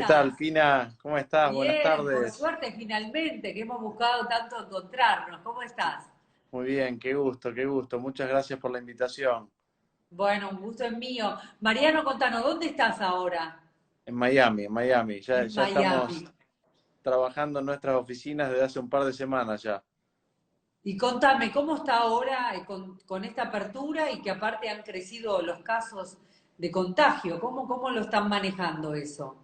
¿Qué tal, estás? Pina? ¿Cómo estás? Buenas Bien, por tardes. suerte finalmente, que hemos buscado tanto encontrarnos. ¿Cómo estás? Muy bien, qué gusto, qué gusto. Muchas gracias por la invitación. Bueno, un gusto es mío. Mariano, contanos, ¿dónde estás ahora? En Miami, en Miami. Ya, En ya estamos Miami. trabajando en nuestras oficinas desde hace un par de semanas ya. Y contame, ¿cómo está ahora con esta apertura y que aparte han crecido los casos de contagio? ¿Cómo lo están manejando eso?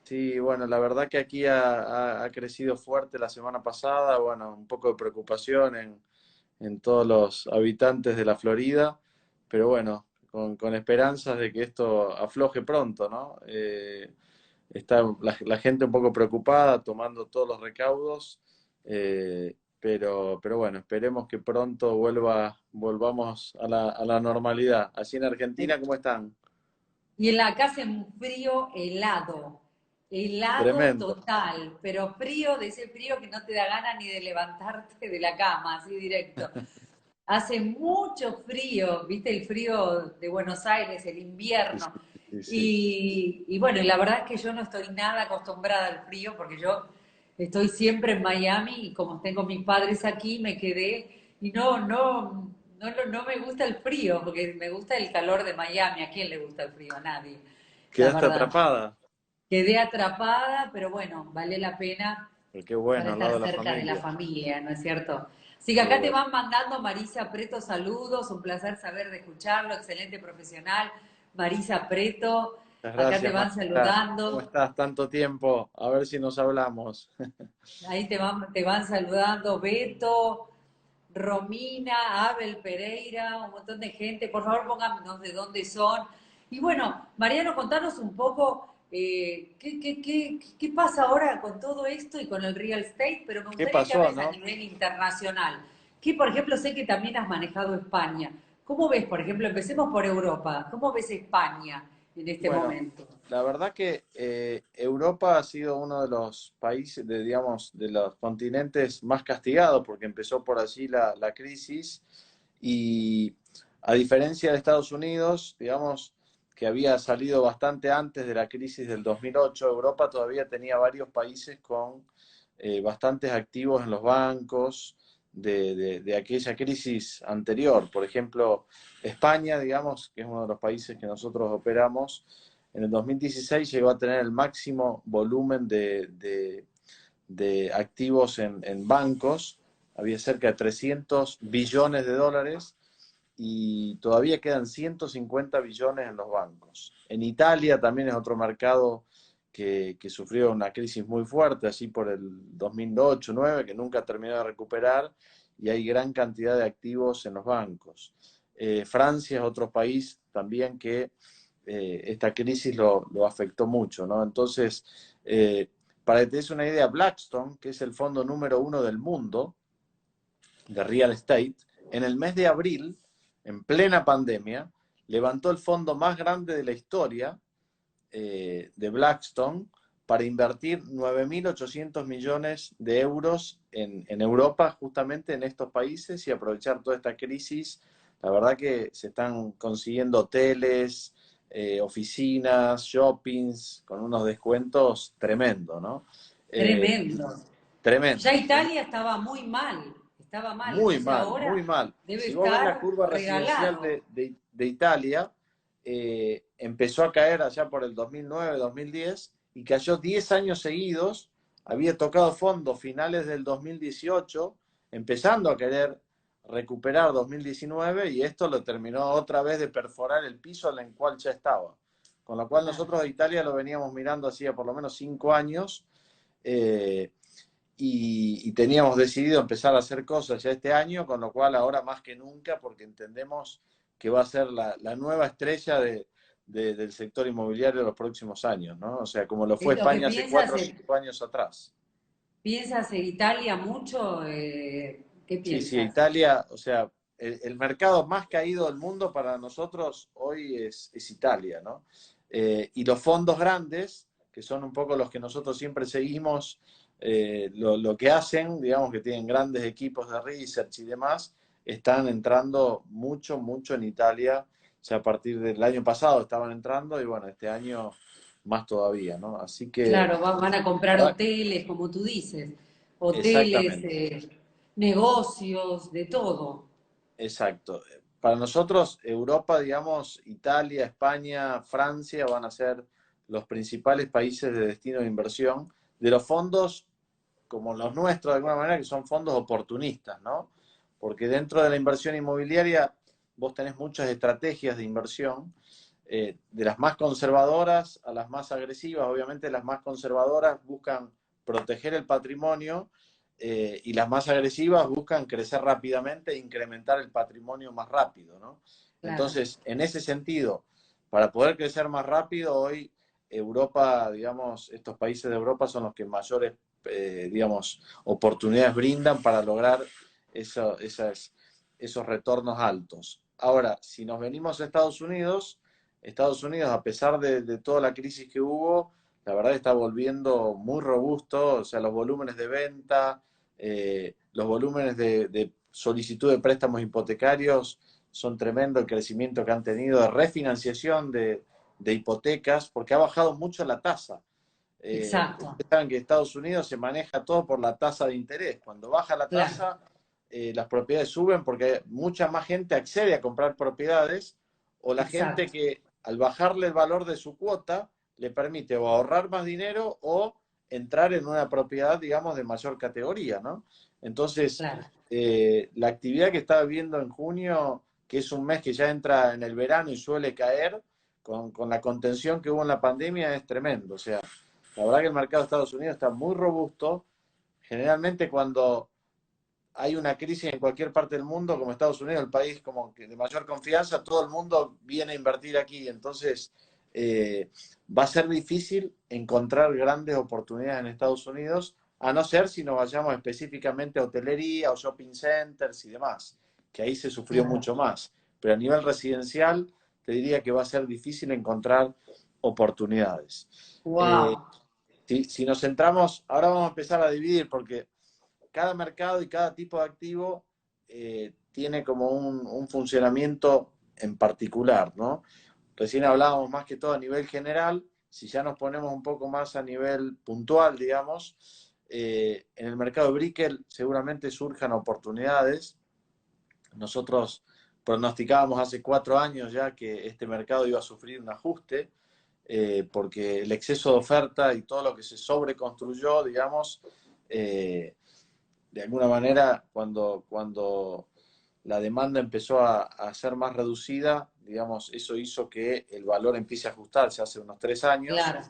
Sí, bueno, la verdad que aquí ha crecido fuerte la semana pasada. Bueno, un poco de preocupación en todos los habitantes de la Florida, pero bueno, con esperanzas de que esto afloje pronto, ¿no? Está la gente un poco preocupada, tomando todos los recaudos, pero bueno, esperemos que pronto volvamos a la normalidad. Así en Argentina, ¿cómo están? Y en la casa en un frío helado, helado Tremendo. total, pero frío de ese frío que no te da ganas ni de levantarte de la cama, así directo. Hace mucho frío, viste el frío de Buenos Aires, el Sí, sí, invierno. sí, sí. Y bueno, y la verdad es que yo no estoy nada acostumbrada al frío porque yo estoy siempre en Miami y como tengo mis padres aquí, me quedé y no me gusta el frío porque me gusta el calor de Miami. ¿A quién le gusta el frío? A nadie, la ¿Quedaste verdad. atrapada? Quedé atrapada, pero bueno, vale la pena Pero qué para bueno, al lado estar de la cerca de la familia. familia, ¿no es cierto? Así que Qué acá te bueno. van mandando Marisa Preto saludos, un placer saber de escucharlo, excelente profesional. Marisa Preto, Muchas acá te gracias, van Marta. ¿Cómo saludando, estás? Tanto tiempo. A ver si nos hablamos. ahí te van saludando Beto, Romina, Abel Pereira, un montón de gente. Por favor, pónganos de dónde son. Y bueno, Mariano, contanos un poco qué pasa ahora con todo esto y con el real estate, pero me ¿Qué gustaría que pasó, hables a no? nivel internacional. Que, por ejemplo, sé que también has manejado España. ¿Cómo ves, por ejemplo, empecemos por Europa? ¿Cómo ves España en este Bueno, momento? la verdad que Europa ha sido uno de los países, digamos, de los continentes más castigados porque empezó por allí la crisis y a diferencia de Estados Unidos, digamos, que había salido bastante antes de la crisis del 2008, Europa todavía tenía varios países con bastantes activos en los bancos de aquella crisis anterior. Por ejemplo, España, digamos, que es uno de los países que nosotros operamos, en el 2016 llegó a tener el máximo volumen de activos en bancos, había cerca de 300 billones de dólares y todavía quedan 150 billones en los bancos. En Italia también es otro mercado que sufrió una crisis muy fuerte, así por el 2008-2009, que nunca terminó de recuperar, y hay gran cantidad de activos en los bancos. Francia es otro país también que esta crisis lo afectó mucho, ¿no? Entonces, para que te des una idea, Blackstone, que es el fondo número uno del mundo de real estate, en el mes de abril, en plena pandemia, levantó el fondo más grande de la historia de Blackstone para invertir 9.800 millones de euros en Europa, justamente en estos países, y aprovechar toda esta crisis. La verdad que se están consiguiendo hoteles, oficinas, shoppings, con unos descuentos tremendos, ¿no? Eh, Tremendo. Ya tremendo, tremendo. Italia estaba mal, Muy entonces mal, muy ahora mal. debe Si vos ves la estar curva residencial regalado. de Italia, empezó a caer allá por el 2009, 2010 y cayó 10 años seguidos. Había tocado fondo finales del 2018, empezando a querer recuperar 2019 y esto lo terminó otra vez de perforar el piso en el cual ya estaba. Con lo cual Claro. nosotros a Italia lo veníamos mirando hacía por lo menos 5 años. Eh, y teníamos decidido empezar a hacer cosas ya este año, con lo cual ahora más que nunca, porque entendemos que va a ser la nueva estrella del sector inmobiliario de los próximos años, ¿no? O sea, como lo fue Es lo que España hace 4 o 5 años atrás. piensas en Italia mucho, ¿qué Sí, sí, piensas? Italia, o sea, el mercado más caído del mundo para nosotros hoy es Italia, ¿no? Y los fondos grandes, que son un poco los que nosotros siempre seguimos, lo que hacen, digamos que tienen grandes equipos de research y demás, están entrando mucho, mucho en Italia. O sea, a partir del año pasado estaban entrando y bueno, este año más todavía, ¿no? Así que, Claro, van a comprar ¿verdad? hoteles, como tú dices, hoteles, Exactamente, negocios, de todo. exacto. Para nosotros, Europa, digamos, Italia, España, Francia van a ser los principales países de destino de inversión de los fondos como los nuestros, de alguna manera, que son fondos oportunistas, ¿no? Porque dentro de la inversión inmobiliaria vos tenés muchas estrategias de inversión, de las más conservadoras a las más agresivas. Obviamente las más conservadoras buscan proteger el patrimonio y las más agresivas buscan crecer rápidamente e incrementar el patrimonio más rápido, ¿no? Claro, Entonces, en ese sentido, para poder crecer más rápido, hoy Europa, digamos, estos países de Europa son los que mayores, digamos, oportunidades brindan para lograr esos retornos altos. Ahora, si nos venimos a Estados Unidos, a pesar de toda la crisis que hubo, la verdad está volviendo muy robusto, o sea, los volúmenes de venta, los volúmenes de solicitud de préstamos hipotecarios son tremendo el crecimiento que han tenido de refinanciación de hipotecas, porque ha bajado mucho la tasa. exacto, Ustedes saben que Estados Unidos se maneja todo por la tasa de interés. Cuando baja la claro, tasa, las propiedades suben porque mucha más gente accede a comprar propiedades o la gente exacto, que al bajarle el valor de su cuota le permite o ahorrar más dinero o entrar en una propiedad, digamos, de mayor categoría, ¿no? Entonces, claro. la actividad que estaba viendo en junio, que es un mes que ya entra en el verano y suele caer, con la contención que hubo en la pandemia, es tremendo. O sea, la verdad que el mercado de Estados Unidos está muy robusto. Generalmente cuando hay una crisis en cualquier parte del mundo, como Estados Unidos, el país como que de mayor confianza, todo el mundo viene a invertir aquí. Entonces, va a ser difícil encontrar grandes oportunidades en Estados Unidos, a no ser si nos vayamos específicamente a hotelería o shopping centers y demás, que ahí se sufrió Claro. mucho más. Pero a nivel residencial, te diría que va a ser difícil encontrar oportunidades. Wow. Si nos centramos, ahora vamos a empezar a dividir porque cada mercado y cada tipo de activo tiene como un funcionamiento en particular, ¿no? Recién hablábamos más que todo a nivel general, si ya nos ponemos un poco más a nivel puntual, digamos, en el mercado de Brickell seguramente surjan oportunidades. Nosotros pronosticábamos hace 4 años ya que este mercado iba a sufrir un ajuste, porque el exceso de oferta y todo lo que se sobreconstruyó, digamos, de alguna manera, cuando la demanda empezó a ser más reducida, digamos, eso hizo que el valor empiece a ajustarse hace unos 3 años. Claro,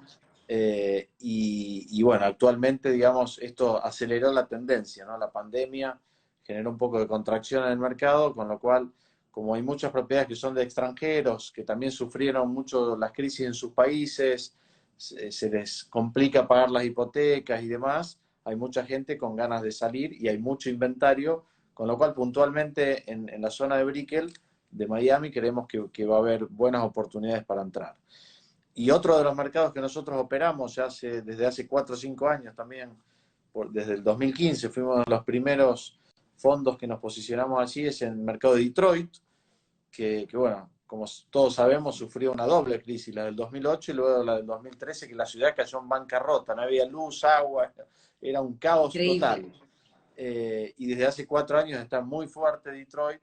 Y bueno, actualmente, digamos, esto aceleró la tendencia, ¿no? La pandemia generó un poco de contracción en el mercado, con lo cual, como hay muchas propiedades que son de extranjeros, que también sufrieron mucho las crisis en sus países, se les complica pagar las hipotecas y demás, hay mucha gente con ganas de salir y hay mucho inventario, con lo cual puntualmente en la zona de Brickell, de Miami, creemos que va a haber buenas oportunidades para entrar. Y otro de los mercados que nosotros operamos ya desde hace 4 o 5 años también, desde el 2015 fuimos de los primeros fondos que nos posicionamos allí, es en el mercado de Detroit, que bueno, como todos sabemos, sufrió una doble crisis, la del 2008 y luego la del 2013, que la ciudad cayó en bancarrota, no había luz, agua, era un caos increíble. total. Y desde hace 4 años está muy fuerte Detroit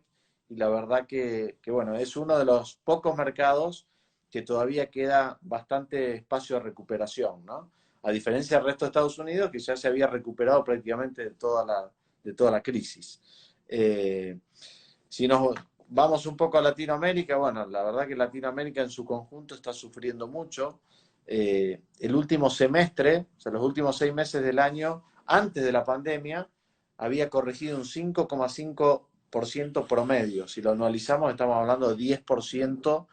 y la verdad que, bueno, es uno de los pocos mercados que todavía queda bastante espacio de recuperación, ¿no? A diferencia del resto de Estados Unidos, que ya se había recuperado prácticamente de toda la crisis. Si nos vamos un poco a Latinoamérica, bueno, la verdad que Latinoamérica en su conjunto está sufriendo mucho. El último semestre, o sea, los últimos 6 meses del año, antes de la pandemia, había corregido un 5,5% promedio. Si lo anualizamos, estamos hablando de 10%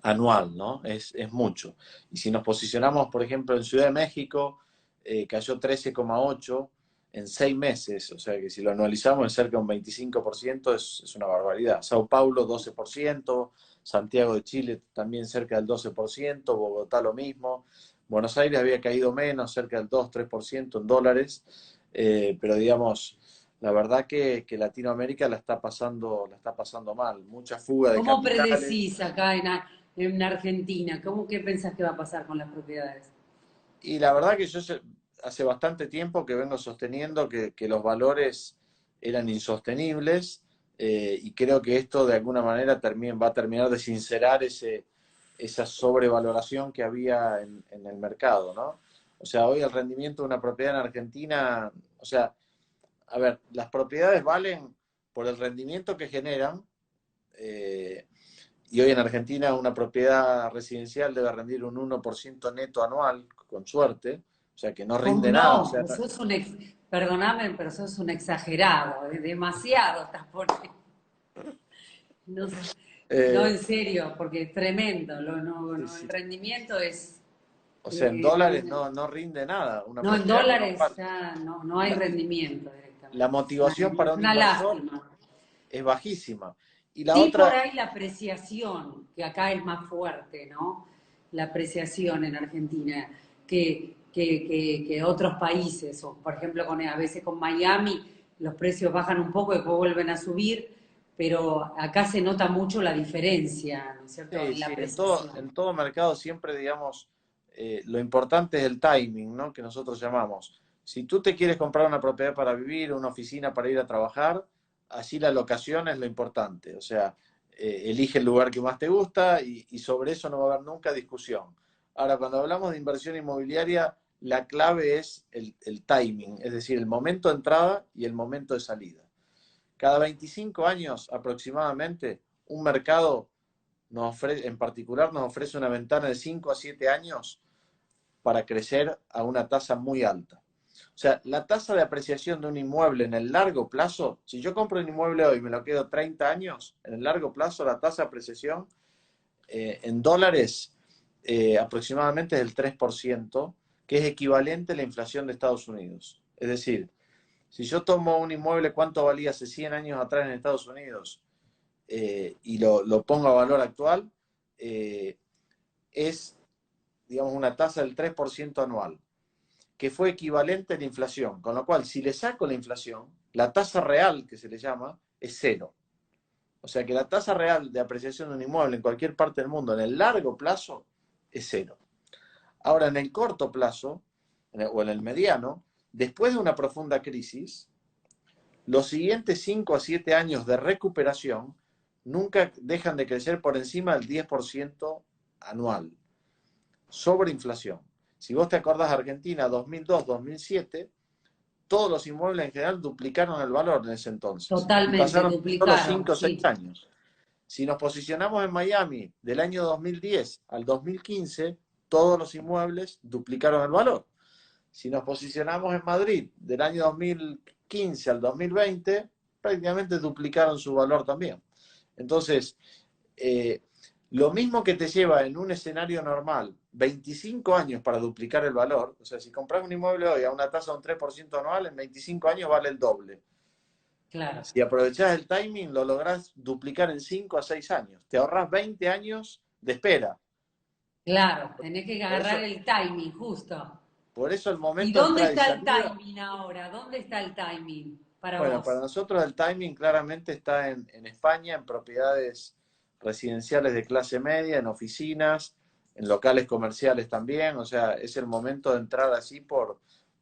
anual, ¿no? Es mucho. Y si nos posicionamos, por ejemplo, en Ciudad de México, cayó 13,8% en 6 meses, o sea que si lo anualizamos es cerca de un 25%, es una barbaridad. Sao Paulo 12%, Santiago de Chile también cerca del 12%, Bogotá lo mismo, Buenos Aires había caído menos, cerca del 2-3% en dólares, pero digamos, la verdad que Latinoamérica la está pasando mal, mucha fuga de ¿Cómo capitales. predecís acá en Argentina? ¿Cómo qué pensás que va a pasar con las propiedades? Y la verdad que yo hace bastante tiempo que vengo sosteniendo que los valores eran insostenibles, y creo que esto de alguna manera va a terminar de sincerar esa sobrevaloración que había en el mercado, ¿no? O sea, hoy el rendimiento de una propiedad en Argentina, o sea, a ver, las propiedades valen por el rendimiento que generan, eh, y hoy en Argentina una propiedad residencial debe rendir un 1% neto anual, con suerte, o sea que no ¿Cómo rinde nada. O no? sea, Perdóname, pero sos un exagerado, es demasiado estás poniendo. No, no, eh, en serio, porque es tremendo, sí, el sí. rendimiento es, O sea, en dólares no rinde nada una no, en propiedad, con lo dólares cual ya no hay la, rendimiento la directamente, motivación para es un una inversor lástima. es bajísima. Y la Sí, por otra, ahí la apreciación, que acá es más fuerte, ¿no? La apreciación en Argentina que otros países, o por ejemplo, a veces con Miami los precios bajan un poco y después vuelven a subir, pero acá se nota mucho la diferencia, ¿no es cierto?, sí, en la sí, apreciación. en todo mercado siempre, digamos, lo importante es el timing, ¿no? Que nosotros llamamos. Si tú te quieres comprar una propiedad para vivir, una oficina para ir a trabajar, así la locación es lo importante. O sea, elige el lugar que más te gusta y sobre eso no va a haber nunca discusión. Ahora, cuando hablamos de inversión inmobiliaria, la clave es el timing, es decir, el momento de entrada y el momento de salida. Cada 25 años aproximadamente, un mercado en particular nos ofrece una ventana de 5 a 7 años para crecer a una tasa muy alta. O sea, la tasa de apreciación de un inmueble en el largo plazo, si yo compro un inmueble hoy y me lo quedo 30 años, en el largo plazo la tasa de apreciación en dólares aproximadamente es del 3%, que es equivalente a la inflación de Estados Unidos. Es decir, si yo tomo un inmueble, ¿cuánto valía hace 100 años atrás en Estados Unidos? Y lo pongo a valor actual, eh, es, digamos, una tasa del 3% anual, que fue equivalente a la inflación. Con lo cual, si le saco la inflación, la tasa real, que se le llama, es cero. O sea que la tasa real de apreciación de un inmueble en cualquier parte del mundo en el largo plazo es cero. Ahora, en el corto plazo, o en el mediano, después de una profunda crisis, los siguientes 5 a 7 años de recuperación nunca dejan de crecer por encima del 10% anual, sobre inflación. Si vos te acordás, Argentina 2002-2007, todos los inmuebles en general duplicaron el valor en ese entonces y Totalmente, pasaron solo duplicaron, 5 o 6 sí, años. Si nos posicionamos en Miami del año 2010 al 2015, todos los inmuebles duplicaron el valor. Si nos posicionamos en Madrid del año 2015 al 2020, prácticamente duplicaron su valor también. Entonces, eh, lo mismo que te lleva en un escenario normal 25 años para duplicar el valor, o sea, si compras un inmueble hoy a una tasa de un 3% anual, en 25 años vale el doble. claro. Si aprovechás el timing, lo lográs duplicar en 5 a 6 años. Te ahorras 20 años de espera. Claro, tenés que Por agarrar eso, el timing, justo. por eso el ¿Y momento de dónde entrada y está el salida. timing ahora? ¿Dónde está el timing para Bueno, para vos? nosotros el timing claramente está en España, en propiedades residenciales de clase media, en oficinas, en locales comerciales también. O sea, es el momento de entrar así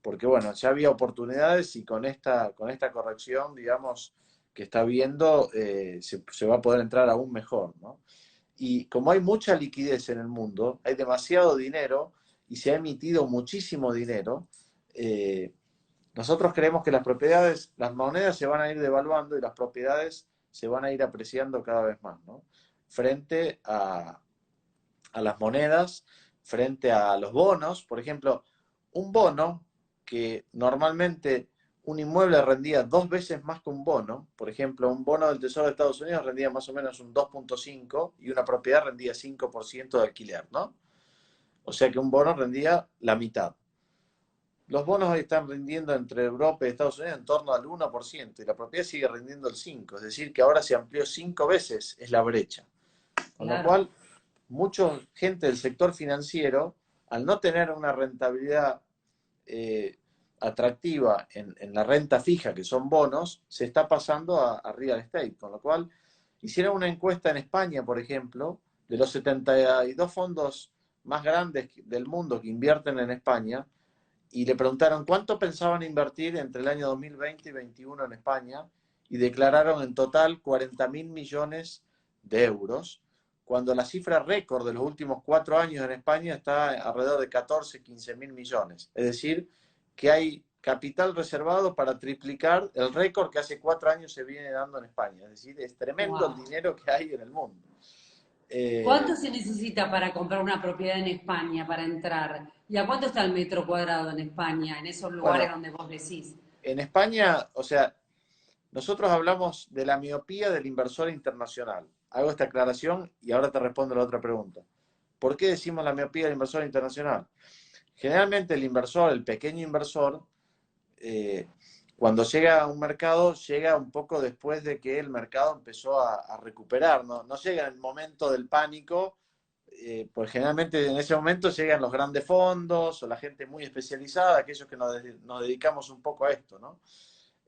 porque bueno, ya había oportunidades y con esta corrección, digamos, que está viendo, se va a poder entrar aún mejor, ¿no? Y como hay mucha liquidez en el mundo, hay demasiado dinero y se ha emitido muchísimo dinero, eh, nosotros creemos que las propiedades, las monedas se van a ir devaluando y las propiedades se van a ir apreciando cada vez más, ¿no? Frente a las monedas, frente a los bonos. Por ejemplo, un bono que normalmente un inmueble rendía 2 veces más que un bono, por ejemplo, un bono del Tesoro de Estados Unidos rendía más o menos un 2,5 y una propiedad rendía 5% de alquiler, ¿no? O sea que un bono rendía la mitad. Los bonos hoy están rindiendo entre Europa y Estados Unidos en torno al 1% y la propiedad sigue rindiendo el 5%, es decir, que ahora se amplió 5 veces, es la brecha. Con lo Claro, cual, mucha gente del sector financiero, al no tener una rentabilidad eh, atractiva en la renta fija, que son bonos, se está pasando a real estate. Con lo cual, hicieron una encuesta en España, por ejemplo, de los 72 fondos más grandes del mundo que invierten en España, y le preguntaron cuánto pensaban invertir entre el año 2020 y 2021 en España, y declararon en total 40.000 millones de euros, cuando la cifra récord de los últimos 4 años en España está alrededor de 14, 15 mil millones. Es decir, que hay capital reservado para triplicar el récord que hace 4 años se viene dando en España. Es decir, es tremendo el Wow. dinero que hay en el mundo. ¿Cuánto se necesita para comprar una propiedad en España, para entrar? ¿Y a cuánto está el metro cuadrado en España, en esos lugares Bueno, donde vos decís? en España, o sea, nosotros hablamos de la miopía del inversor internacional. Hago esta aclaración y ahora te respondo la otra pregunta. ¿Por qué decimos la miopía del inversor internacional? Generalmente el inversor, el pequeño inversor, eh, cuando llega a un mercado, llega un poco después de que el mercado empezó a recuperar, ¿no? No llega en el momento del pánico, pues generalmente en ese momento llegan los grandes fondos o la gente muy especializada, aquellos que nos dedicamos un poco a esto, ¿no?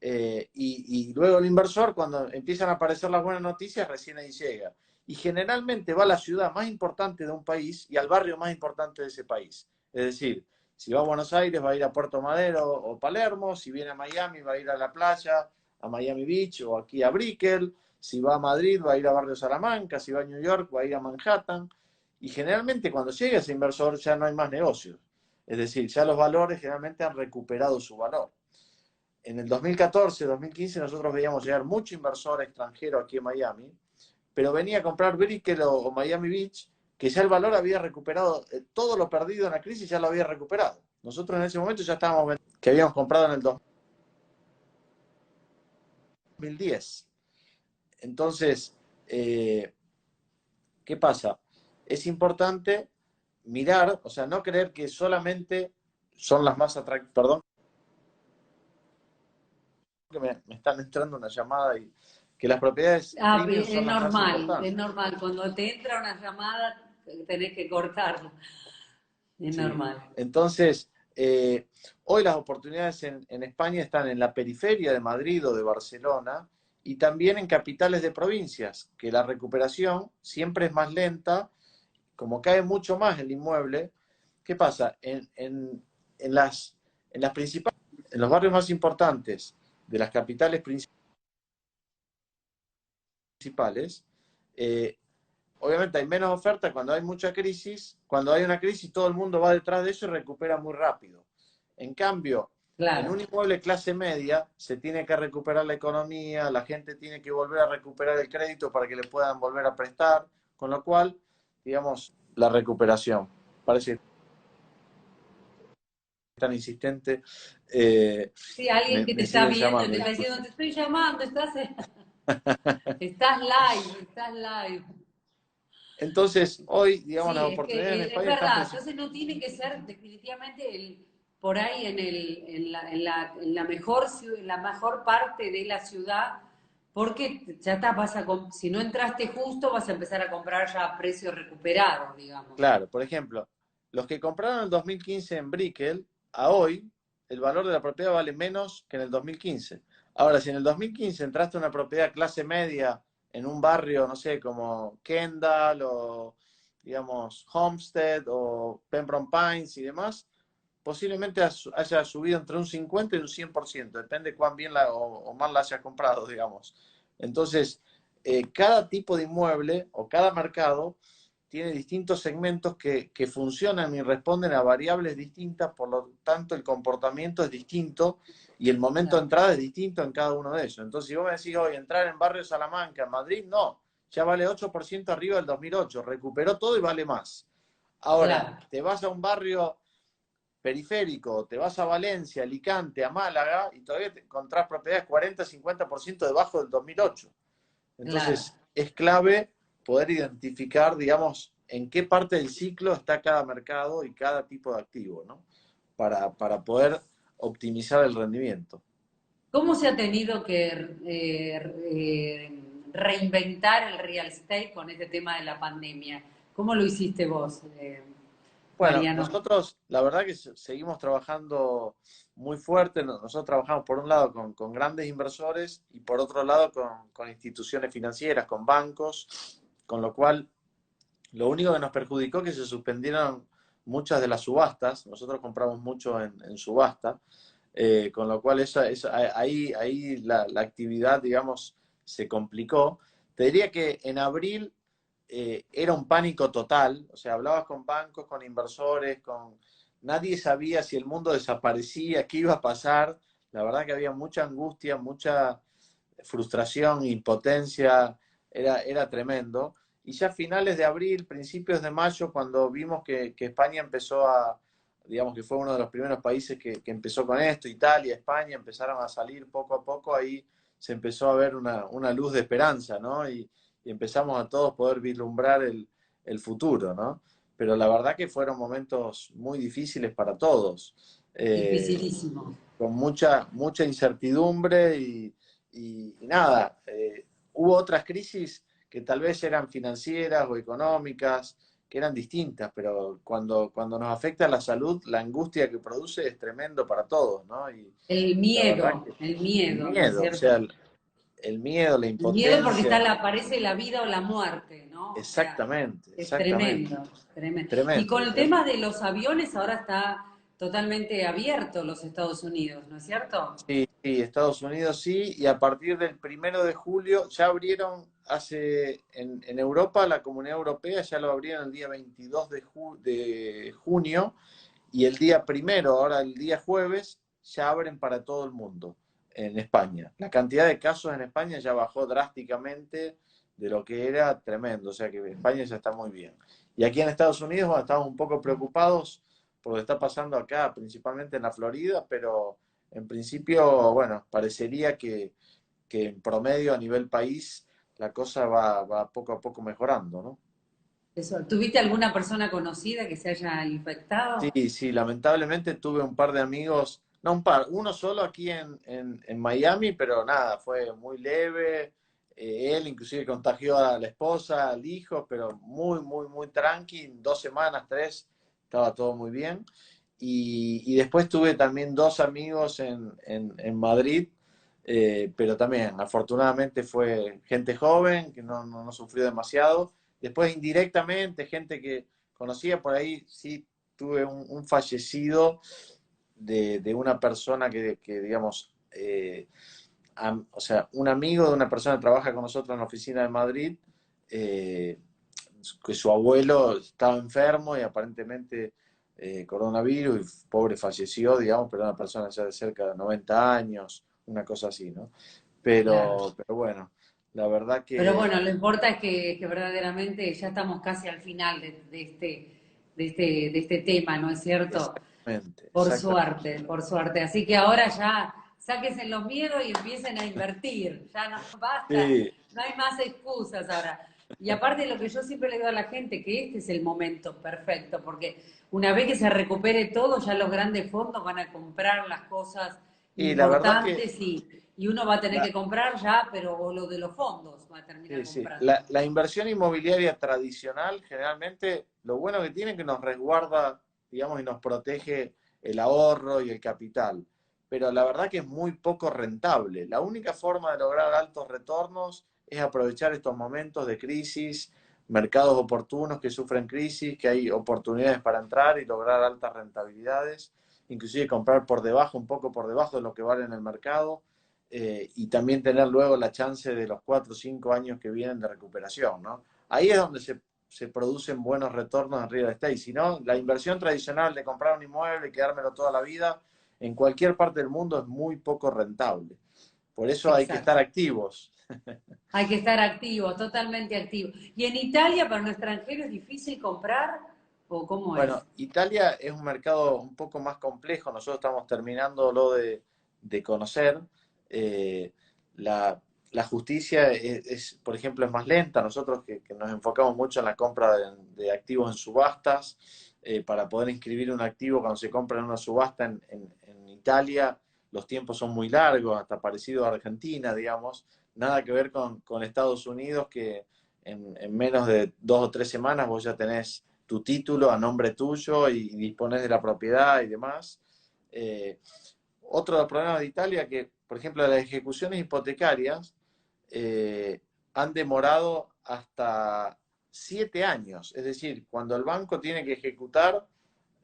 Y luego el inversor, cuando empiezan a aparecer las buenas noticias, recién ahí llega. Y generalmente va a la ciudad más importante de un país y al barrio más importante de ese país. Es decir, si va a Buenos Aires, va a ir a Puerto Madero o Palermo. Si viene a Miami, va a ir a la playa, a Miami Beach o aquí a Brickell. Si va a Madrid, va a ir a Barrio Salamanca. Si va a New York, va a ir a Manhattan. Y generalmente cuando llega ese inversor ya no hay más negocios. Es decir, ya los valores generalmente han recuperado su valor. En el 2014, 2015 nosotros veíamos llegar mucho inversor extranjero aquí en Miami, pero venía a comprar Brickell o Miami Beach, que ya el valor había recuperado, todo lo perdido en la crisis ya lo había recuperado. Nosotros en ese momento ya estábamos que habíamos comprado en el 2010. Entonces, ¿qué pasa? Es importante mirar, o sea, no creer que solamente son las más atractivas. Perdón, que me están entrando una llamada y que las propiedades Ah, premium son las más es importantes. normal. Cuando te entra una llamada, tenés que cortarlo. Es Sí. normal. Entonces, hoy las oportunidades en España están en la periferia de Madrid o de Barcelona y también en capitales de provincias, que la recuperación siempre es más lenta, como cae mucho más el inmueble. ¿Qué pasa? En las principales, en los barrios más importantes de las capitales principales, eh, obviamente hay menos oferta cuando hay mucha crisis. Cuando hay una crisis, todo el mundo va detrás de eso y recupera muy rápido. En cambio, en Claro, un inmueble clase media se tiene que recuperar la economía, la gente tiene que volver a recuperar el crédito para que le puedan volver a prestar, con lo cual, digamos, la recuperación. Parece tan insistente, sí, alguien que te me está siguen viendo y llamando, te está disculpe. diciendo, te estoy llamando, estás live, estás live. Entonces, hoy, digamos, las Sí, es oportunidades en que es España están verdad. principalmente. Entonces no tiene que ser definitivamente por ahí en la mejor, en la mejor parte de la ciudad, porque ya está, si no entraste justo, vas a empezar a comprar ya a precios recuperados, digamos. Claro, por ejemplo, los que compraron en el 2015 en Brickell, a hoy el valor de la propiedad vale menos que en el 2015. Ahora, si en el 2015 entraste a una propiedad clase media en un barrio, no sé, como Kendall o, digamos, Homestead o Pembroke Pines y demás, posiblemente haya subido entre un 50 y un 100%, depende cuán bien o mal la haya comprado, digamos. Entonces, cada tipo de inmueble o cada mercado tiene distintos segmentos que funcionan y responden a variables distintas, por lo tanto el comportamiento es distinto y el momento de Claro, entrada es distinto en cada uno de ellos. Entonces, si vos me decís hoy entrar en Barrio Salamanca, en Madrid, no, ya vale 8% arriba del 2008, recuperó todo y vale más. Ahora, claro, te vas a un barrio periférico, te vas a Valencia, Alicante, a Málaga y todavía te encontrás propiedades 40-50% debajo del 2008. claro. Entonces, es clave poder identificar, digamos, en qué parte del ciclo está cada mercado y cada tipo de activo, ¿no? Para poder optimizar el rendimiento. ¿Cómo se ha tenido que reinventar el real estate con este tema de la pandemia? ¿Cómo lo hiciste vos, Bueno, Mariano? nosotros la verdad que seguimos trabajando muy fuerte. Nosotros trabajamos por un lado con grandes inversores y por otro lado con instituciones financieras, con bancos, con lo cual Lo único que nos perjudicó es que se suspendieron muchas de las subastas. Nosotros compramos mucho en subasta, con lo cual ahí la actividad, digamos, se complicó. Te diría que en abril era un pánico total. O sea, hablabas con bancos, con inversores, nadie sabía si el mundo desaparecía, qué iba a pasar. La verdad que había mucha angustia, mucha frustración, impotencia, era tremendo. Y ya a finales de abril, principios de mayo, cuando vimos que España empezó digamos que fue uno de los primeros países que empezó con esto, Italia, España, empezaron a salir poco a poco, ahí se empezó a ver una luz de esperanza, ¿no? Y empezamos a todos poder vislumbrar el futuro, ¿no? Pero la verdad que fueron momentos muy difíciles para todos, Dificilísimo. con mucha incertidumbre y nada, hubo otras crisis que tal vez eran financieras o económicas, que eran distintas, pero cuando nos afecta la salud, la angustia que produce es tremendo para todos, ¿no? Y la verdad que El el miedo, ¿no es miedo, o sea, cierto? el miedo, la El miedo porque impotencia, aparece la vida o la muerte, ¿no? O sea, exactamente, es exactamente, tremendo, tremendo. Y con tremendo. el tema de los aviones, ahora está totalmente abierto los Estados Unidos, ¿no es cierto? Sí, sí, Estados Unidos sí, y a partir del 1 de julio ya abrieron, en Europa, la Comunidad Europea ya lo abrieron el día 22 de junio, y el día primero, ahora el día jueves, ya abren para todo el mundo en España. La cantidad de casos en España ya bajó drásticamente de lo que era tremendo, o sea que España ya está muy bien. Y aquí en Estados Unidos, bueno, estamos un poco preocupados por lo que está pasando acá, principalmente en la Florida, pero en principio, bueno, parecería que en promedio a nivel país la cosa va poco a poco mejorando, ¿no? Eso. ¿Tuviste alguna persona conocida que se haya infectado? Sí, sí, lamentablemente tuve un par de amigos, no un par, uno solo aquí en Miami, pero nada, fue muy leve. Él inclusive contagió a la esposa, al hijo, pero muy tranqui, en 2 semanas, tres, estaba todo muy bien. Y después tuve también dos amigos en Madrid, pero también afortunadamente fue gente joven que no sufrió demasiado. Después indirectamente, gente que conocía por ahí, sí tuve un fallecido de una persona digamos, o sea, un amigo de una persona que trabaja con nosotros en la oficina de Madrid, eh, que su abuelo estaba enfermo y aparentemente coronavirus, y pobre falleció, digamos, pero una persona ya de cerca de 90 años, una cosa así, ¿no? Claro. Pero bueno, la verdad Pero que bueno, lo importante es que verdaderamente ya estamos casi al final de este tema, ¿no es cierto? exactamente, exactamente. Por suerte. Así que ahora ya sáquense los miedos y empiecen a invertir. Ya no basta, Sí, no hay más excusas ahora. Y aparte lo que yo siempre le digo a la gente, que este es el momento perfecto, porque una vez que se recupere todo, ya los grandes fondos van a comprar las cosas y la verdad que importantes y uno va a tener la, que comprar ya, pero o lo de los fondos va a terminar sí, sí. comprando. La inversión inmobiliaria tradicional, generalmente, lo bueno que tiene es que nos resguarda, digamos, y nos protege el ahorro y el capital. Pero la verdad que es muy poco rentable. La única forma de lograr altos retornos es aprovechar estos momentos de crisis, mercados oportunos que sufren crisis, que hay oportunidades para entrar y lograr altas rentabilidades, inclusive comprar por debajo, un poco por debajo de lo que vale en el mercado, y también tener luego la chance de los 4 o 5 años que vienen de recuperación, ¿no? Ahí es donde se producen buenos retornos en real estate. Si no, la inversión tradicional de comprar un inmueble y quedármelo toda la vida, en cualquier parte del mundo es muy poco rentable. Por eso hay que estar Exacto. activos. Hay que estar activo, totalmente activo. ¿Y en Italia para un extranjero es difícil comprar o cómo es? Bueno, Italia es un mercado un poco más complejo. Nosotros estamos terminándolo de conocer. Eh, la, la justicia por ejemplo, es más lenta. Nosotros que nos enfocamos mucho en la compra de activos en subastas, para poder inscribir un activo cuando se compra en una subasta en Italia, los tiempos son muy largos, hasta parecido a Argentina, digamos. Nada que ver con Estados Unidos, que en menos de 2 o 3 semanas vos ya tenés tu título a nombre tuyo y dispones de la propiedad y demás. Eh, Otro de los problemas de Italia que, por ejemplo, las ejecuciones hipotecarias han demorado hasta 7 años. Es decir, cuando el banco tiene que ejecutar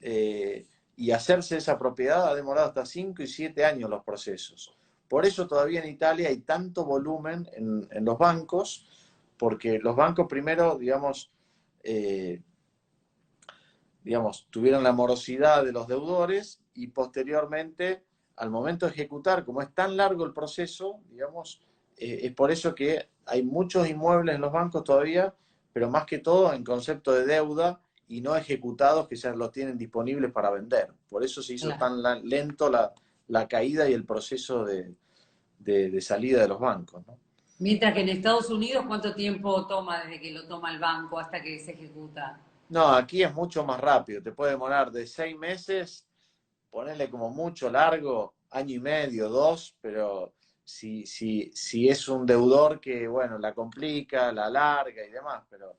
y hacerse esa propiedad, ha demorado hasta 5 y 7 años los procesos. Por eso todavía en Italia hay tanto volumen en los bancos, porque los bancos primero, tuvieron la morosidad de los deudores y posteriormente, al momento de ejecutar, como es tan largo el proceso, es por eso que hay muchos inmuebles en los bancos todavía, pero más que todo en concepto de deuda y no ejecutados que ya los tienen disponibles para vender. Por eso se hizo Claro. tan lento la caída y el proceso de salida de los bancos, ¿no? Mientras que en Estados Unidos, ¿cuánto tiempo toma desde que lo toma el banco hasta que se ejecuta? No, aquí es mucho más rápido, te puede demorar de 6 meses, ponerle como mucho largo, año y medio, 2, pero si es un deudor que, bueno, la complica, la alarga y demás, pero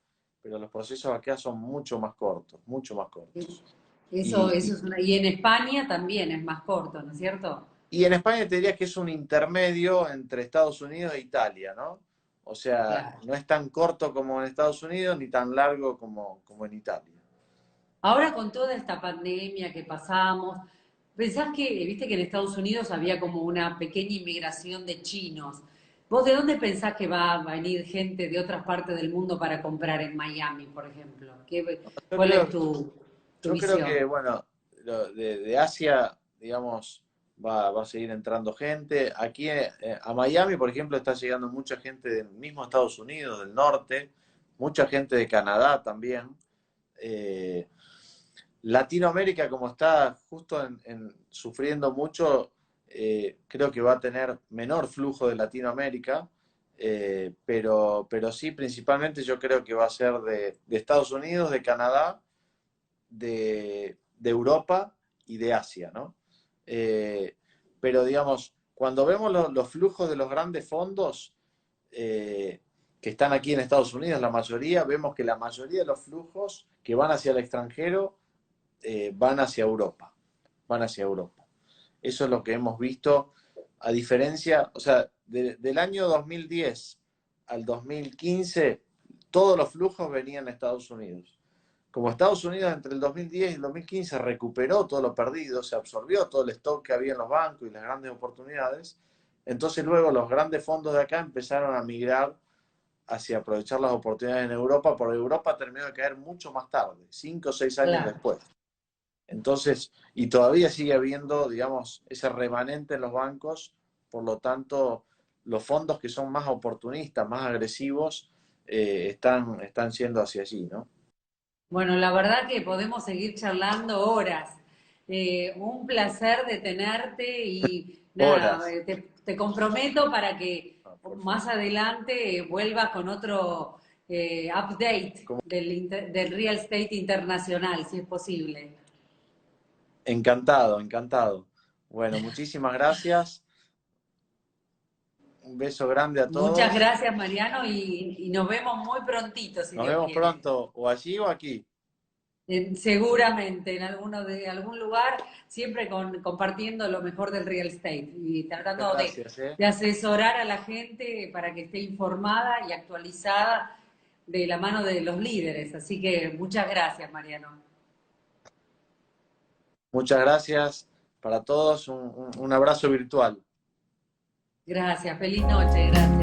los procesos acá son mucho más cortos, mucho más cortos. Eso es y en España también es más corto, ¿no es cierto? Y en España te diría que es un intermedio entre Estados Unidos e Italia, ¿no? O sea, Claro. no es tan corto como en Estados Unidos ni tan largo como en Italia. Ahora con toda esta pandemia que pasamos, ¿pensás que, viste que en Estados Unidos había como una pequeña inmigración de chinos? ¿Vos de dónde pensás que va a venir gente de otras partes del mundo para comprar en Miami, por ejemplo? Yo ¿Cuál es creo, tu yo creo que, visión? bueno, de Asia, digamos, va a seguir entrando gente. Aquí a Miami, por ejemplo, está llegando mucha gente del mismo Estados Unidos, del norte, mucha gente de Canadá también. Eh, Latinoamérica, como está justo sufriendo mucho, creo que va a tener menor flujo de Latinoamérica, pero sí, principalmente yo creo que va a ser de Estados Unidos, de Canadá, de Europa y de Asia, ¿no? Pero digamos, cuando vemos los flujos de los grandes fondos que están aquí en Estados Unidos, la mayoría, vemos que la mayoría de los flujos que van hacia el extranjero van hacia Europa, van hacia Europa. Eso es lo que hemos visto, a diferencia, o sea, del año 2010 al 2015, todos los flujos venían a Estados Unidos. Como Estados Unidos entre el 2010 y el 2015 recuperó todo lo perdido, se absorbió todo el stock que había en los bancos y las grandes oportunidades, entonces luego los grandes fondos de acá empezaron a migrar hacia aprovechar las oportunidades en Europa, porque Europa terminó de caer mucho más tarde, 5 o 6 años Claro. después. Entonces, y todavía sigue habiendo, digamos, ese remanente en los bancos, por lo tanto, los fondos que son más oportunistas, más agresivos, están yendo hacia allí, ¿no? Bueno, la verdad que podemos seguir charlando horas. Un placer de tenerte y nada, Horas. te comprometo para que Ah, por más favor. adelante vuelvas con otro update Como- del real estate internacional, si es posible. Encantado, encantado. Bueno, muchísimas gracias. Un beso grande a Muchas todos. gracias, Mariano, y nos vemos muy prontito, si Nos Dios vemos quiere. pronto, o allí o aquí. Seguramente en algún lugar, siempre compartiendo lo mejor del real estate y Muchas tratando gracias, ¿eh? de asesorar a la gente para que esté informada y actualizada de la mano de los líderes. Así que muchas gracias, Mariano. Muchas gracias para todos. Un abrazo virtual. Gracias, feliz noche, gracias.